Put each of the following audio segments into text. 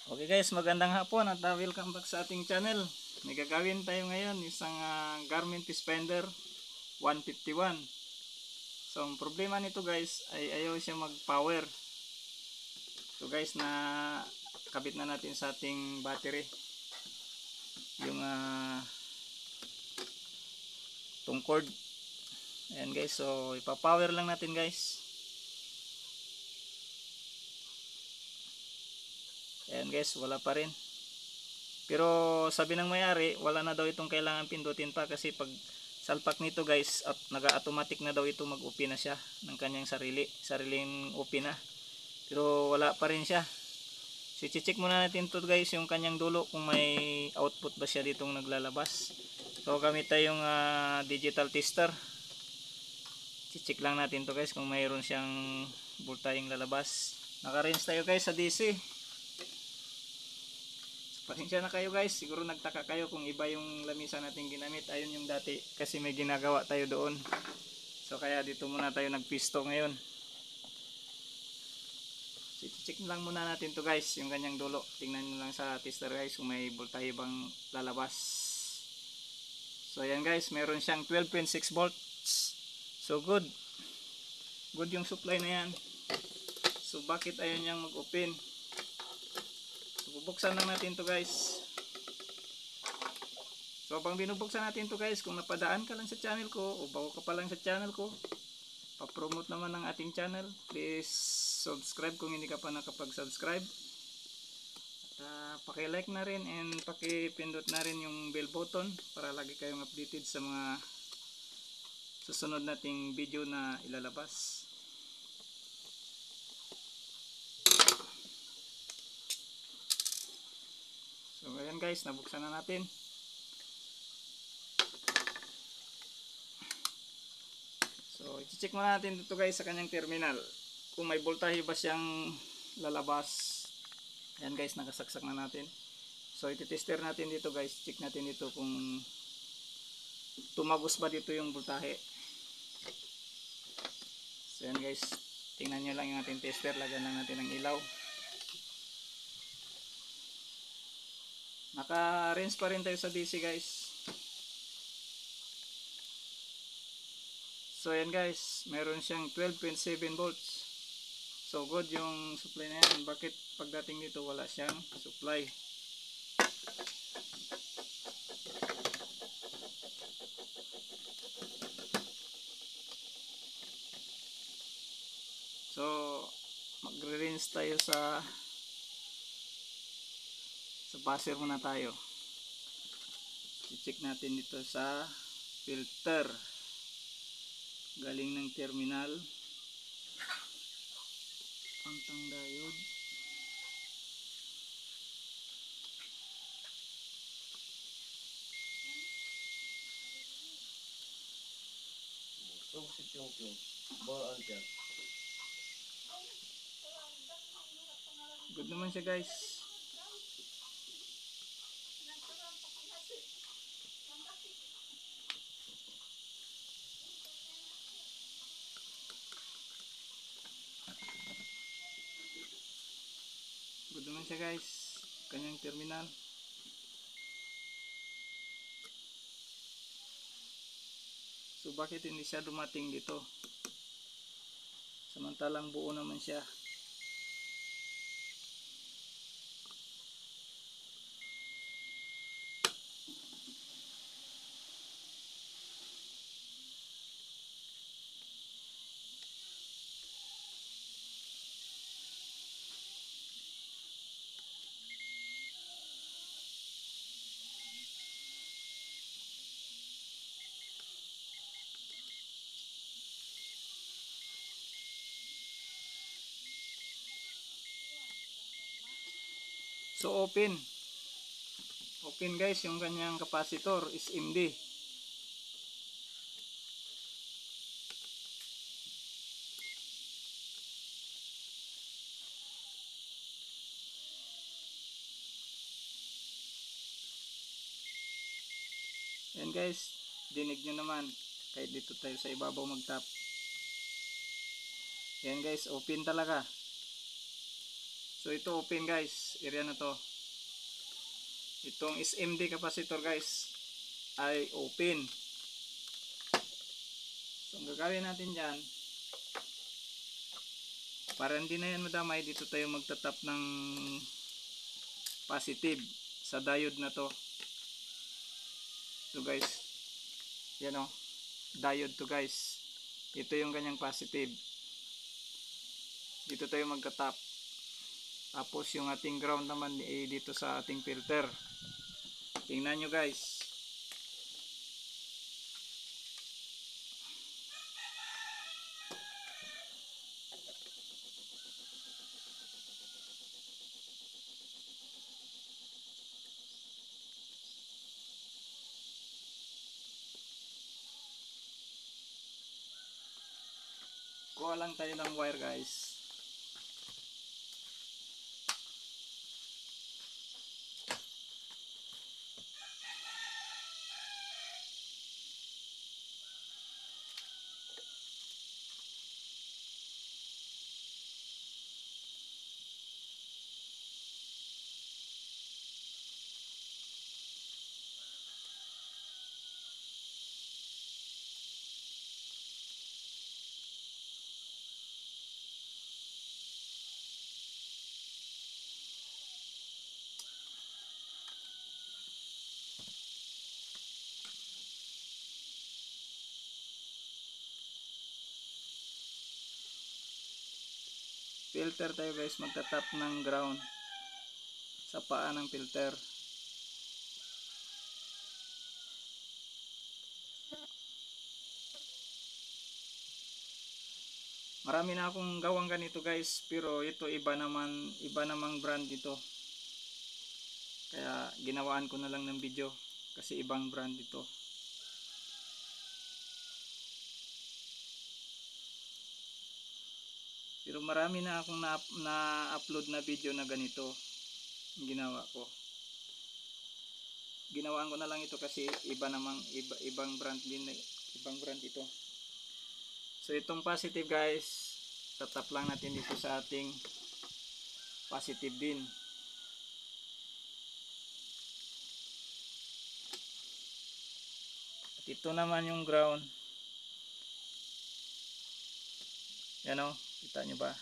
Okay guys, magandang hapon at welcome back sa ating channel. May gagawin tayo ngayon, isang Garmin Peacefender 151. So ang problema nito guys ay ayaw siya mag power. So guys, na kabit na natin sa ating battery yung tong cord. Ayan guys, so ipa-power lang natin guys. Ayan guys, wala pa rin. Pero sabi ng may-ari, wala na daw itong kailangan pindutin pa kasi pag salpak nito guys, at naga-automatic na daw ito mag-open na siya ng kanyang sariling open na. Pero wala pa rin siya. So i-check muna natin to guys, yung kanyang dulo kung may output ba siya ditong naglalabas. So gamit tayong digital tester. I-check lang natin to guys kung mayroon siyang voltayeng lalabas. Naka-range tayo guys sa DC. Pasensya na kayo guys, siguro nagtaka kayo kung iba yung lamisa natin ginamit. Ayun yung dati kasi may ginagawa tayo doon. So kaya dito muna tayo nagpisto ngayon. So check lang muna natin to guys, yung kanyang dulo. Tingnan nyo lang sa tester guys kung may voltahe bang lalabas. So ayan guys, meron siyang 12.6 volts. So good. Good yung supply na yan. So bakit ayaw niyang mag-open? Bubuksan lang natin to guys. So habang binubuksan natin to guys, kung napadaan ka lang sa channel ko o bago ka pa lang sa channel ko, pa-promote naman ng ating channel, please subscribe kung hindi ka pa nakapag-subscribe. Paki-like na rin and paki-pindot na rin yung bell button para lagi kayong updated sa mga susunod nating video na ilalabas. So ayan guys, nabuksan na natin. So i-check muna natin dito guys sa kanyang terminal kung may voltahe ba siyang lalabas. Ayan guys, nakasaksak na natin. So iti-tester natin dito guys, check natin dito kung tumagos ba dito yung voltahe. So ayan guys, tingnan nyo lang yung ating tester, lagyan lang natin ng ilaw. Naka-range pa rin tayo sa DC guys. So ayan guys, meron siyang 12.7 volts. So good yung supply na yan. Bakit pagdating dito wala siyang supply? So magre-rinse tayo sa buzzer muna tayo. I-check natin dito sa filter galing ng terminal, pantang diode. Good naman siya guys. Good naman siya guys, kanyang terminal. So bakit hindi siya dumating dito? Samantalang buo naman siya. So open guys yung kanyang capacitor is MD. Yan guys, dinig nyo naman kahit dito tayo sa ibabaw mag tap. Yan guys, open talaga. So ito open guys, area na to. Itong SMD capacitor guys ay open. So ang gagawin natin dyan, para hindi na yan madamay, dito tayo magtatap ng positive sa diode na to. So guys, yan o, diode to guys. Ito yung kanyang positive. Dito tayo magtatap. Tapos yung ating ground naman dito sa ating filter. Tingnan nyo guys. Kuha lang tayo ng wire guys. Filter tayo guys, magtatap ng ground sa paa ng filter. Marami na akong gawang ganito guys, pero ito iba namang brand ito. Kaya ginawaan ko na lang ng video kasi ibang brand ito. Pero marami na akong na-upload na video na ganito ginawa ko. Ginawaan ko na lang ito kasi ibang brand din, ibang brand ito. So itong positive guys, tatap lang natin dito sa ating positive din. At ito naman yung ground. Yan o, kita nyo ba?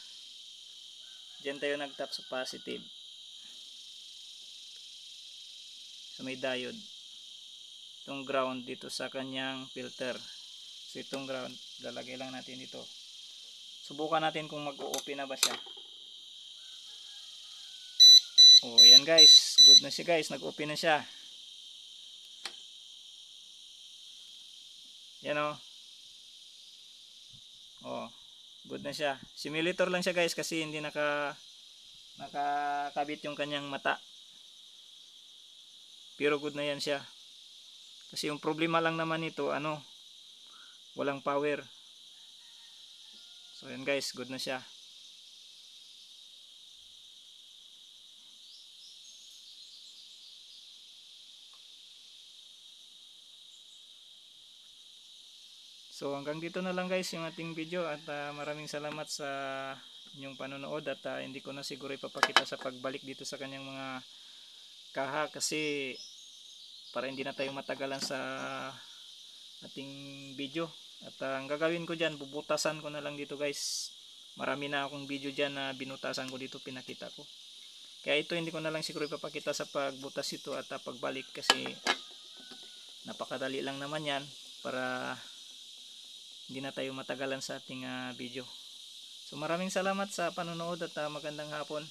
Diyan tayo nagtap sa positive. So may diode. Itong ground dito sa kanyang filter. So itong ground, lalagay lang natin dito. Subukan natin kung mag-o-open na ba siya. Oh, yan guys. Good na siya guys. Nag-open na siya. Yan o. Oh, good na siya. Simulator lang siya guys kasi hindi nakakabit yung kanyang mata. Pero good na yan siya. Kasi yung problema lang naman nito, walang power. So yan guys, good na siya. So hanggang dito na lang guys yung ating video at maraming salamat sa inyong panonood at hindi ko na siguro ipapakita sa pagbalik dito sa kanyang mga kaha kasi para hindi na tayo matagalan sa ating video. At ang gagawin ko dyan, bubutasan ko na lang dito guys. Marami na akong video dyan na binutasan ko dito, pinakita ko. Kaya ito hindi ko na lang siguro ipapakita sa pagbutas ito at pagbalik kasi napakadali lang naman yan para hindi na tayo matagalan sa ating video. So maraming salamat sa panonood at magandang hapon.